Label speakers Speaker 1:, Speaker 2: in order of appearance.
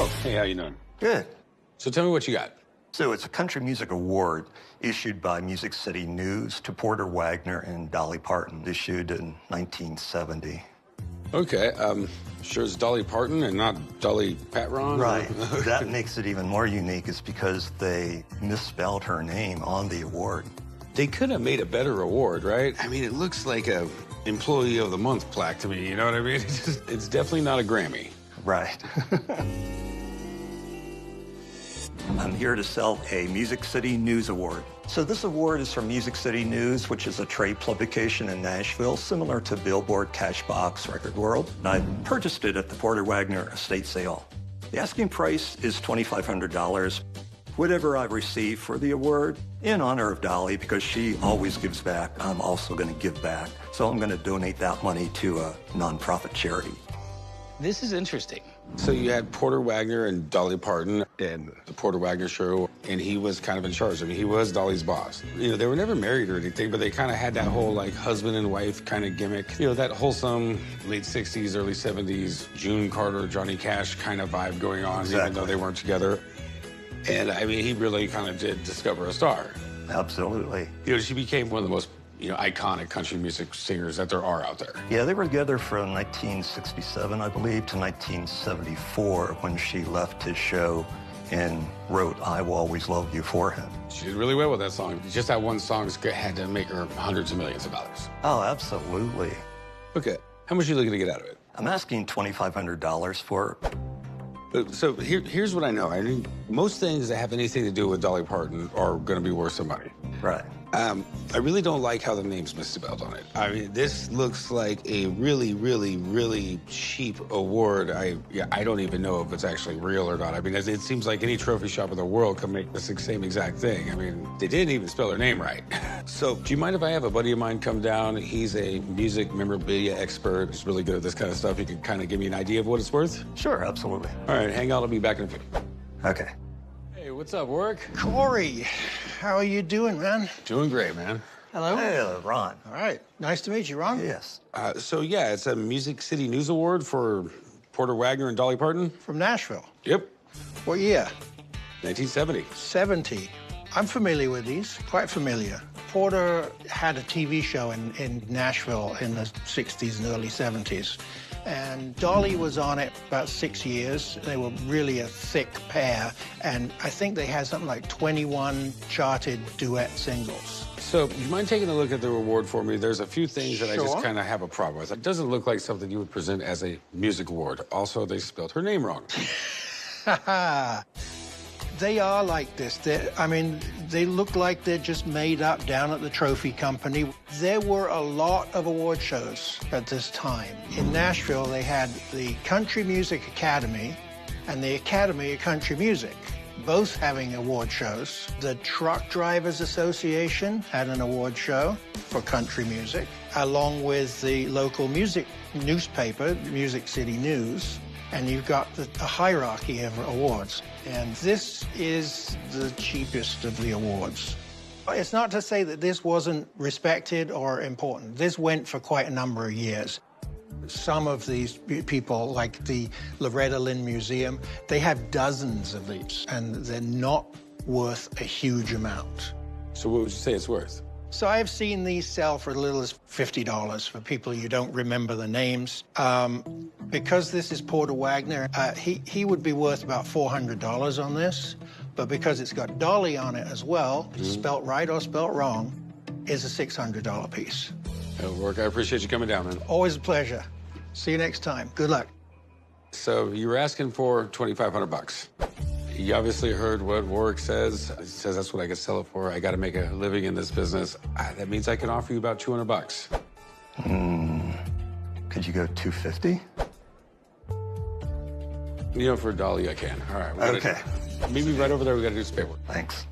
Speaker 1: Oh, hey, how you doing?
Speaker 2: Good.
Speaker 1: So tell me what you got.
Speaker 2: So it's a country music award issued by Music City News to Porter Wagoner and Dolly Parton, issued in 1970.
Speaker 1: Okay, sure it's Dolly Parton and not Dolly Patron?
Speaker 2: Right. That makes it even more unique is because they misspelled her name on the award.
Speaker 1: They could have made a better award, right? I mean, it looks like a Employee of the Month plaque to me, you know what I mean? It's definitely not a Grammy.
Speaker 2: Right. I'm here to sell a Music City News Award. So this award is from Music City News, which is a trade publication in Nashville, similar to Billboard, Cashbox, Record World. And I purchased it at the Porter Wagoner estate sale. The asking price is $2,500. Whatever I receive for the award, in honor of Dolly, because she always gives back, I'm also going to give back. So I'm going to donate that money to a nonprofit charity.
Speaker 3: This is interesting.
Speaker 1: So you had Porter Wagoner and Dolly Parton and the Porter Wagoner show, and he was kind of in charge. I mean, he was Dolly's boss. You know, they were never married or anything, but they kind of had that whole, like, husband and wife kind of gimmick. You know, that wholesome late 60s, early 70s, June Carter, Johnny Cash kind of vibe going on,
Speaker 2: Exactly.
Speaker 1: Even though they weren't together. And, I mean, he really kind of did discover a star.
Speaker 2: Absolutely.
Speaker 1: You know, she became one of the most, iconic country music singers that there are out there.
Speaker 2: Yeah, they were together from 1967, I believe, to 1974 when she left his show and wrote I Will Always Love You for him.
Speaker 1: She did really well with that song. Just that one song had to make her hundreds of millions of dollars.
Speaker 2: Oh, absolutely.
Speaker 1: Okay, how much are you looking to get out of it?
Speaker 2: I'm asking $2,500 for it.
Speaker 1: So here's what I know. I mean, most things that have anything to do with Dolly Parton are going to be worth some money.
Speaker 2: Right.
Speaker 1: I really don't like how the name's misspelled on it. I mean, this looks like a really, really, really cheap award. I don't even know if it's actually real or not. I mean, it seems like any trophy shop in the world can make the same exact thing. I mean, they didn't even spell her name right. So do you mind if I have a buddy of mine come down? He's a music memorabilia expert. He's really good at this kind of stuff. He can kind of give me an idea of what it's worth?
Speaker 2: Sure, absolutely.
Speaker 1: All right, hang out. I'll be back in a few.
Speaker 2: Okay.
Speaker 1: Hey, what's up, Warwick?
Speaker 4: Corey, how are you doing, man?
Speaker 1: Doing great, man.
Speaker 4: Hello.
Speaker 2: Hey, Ron.
Speaker 4: All right. Nice to meet you, Ron.
Speaker 2: Yes.
Speaker 1: So, yeah, it's a Music City News Award for Porter Wagoner and Dolly Parton.
Speaker 4: From Nashville.
Speaker 1: Yep,
Speaker 4: What year?
Speaker 1: 1970.
Speaker 4: 70. I'm familiar with these, quite familiar. Porter had a TV show in Nashville in the 60s and early 70s. And Dolly was on it about 6 years. They were really a thick pair. And I think they had something like 21 charted duet singles.
Speaker 1: So, do you mind taking a look at the award for me? There's a few things that I just
Speaker 4: Sure.
Speaker 1: kind of have a problem with. It doesn't look like something you would present as a music award. Also, they spelled her name wrong.
Speaker 4: They are like this. They look like they're just made up down at the trophy company. There were a lot of award shows at this time. In Nashville, they had the Country Music Academy and the Academy of Country Music, both having award shows. The Truck Drivers Association had an award show for country music, along with the local music newspaper, Music City News. And you've got a hierarchy of awards. And this is the cheapest of the awards. It's not to say that this wasn't respected or important. This went for quite a number of years. Some of these people, like the Loretta Lynn Museum, they have dozens of these, and they're not worth a huge amount.
Speaker 1: So, what would you say it's worth?
Speaker 4: So I've seen these sell for as little as $50 for people you don't remember the names. Because this is Porter Wagoner, he would be worth about $400 on this. But because it's got Dolly on it as well, spelt right or spelt wrong, is a $600 piece.
Speaker 1: It'll work. I appreciate you coming down, man.
Speaker 4: Always a pleasure. See you next time. Good luck.
Speaker 1: So, you were asking for $2,500. You obviously heard what Warwick says. He says that's what I could sell it for. I got to make a living in this business. That means I can offer you about $200.
Speaker 2: Could you go $250?
Speaker 1: You know, for Dolly, I can. All right.
Speaker 2: Okay.
Speaker 1: Meet me right over there. We got to do some paperwork.
Speaker 2: Thanks.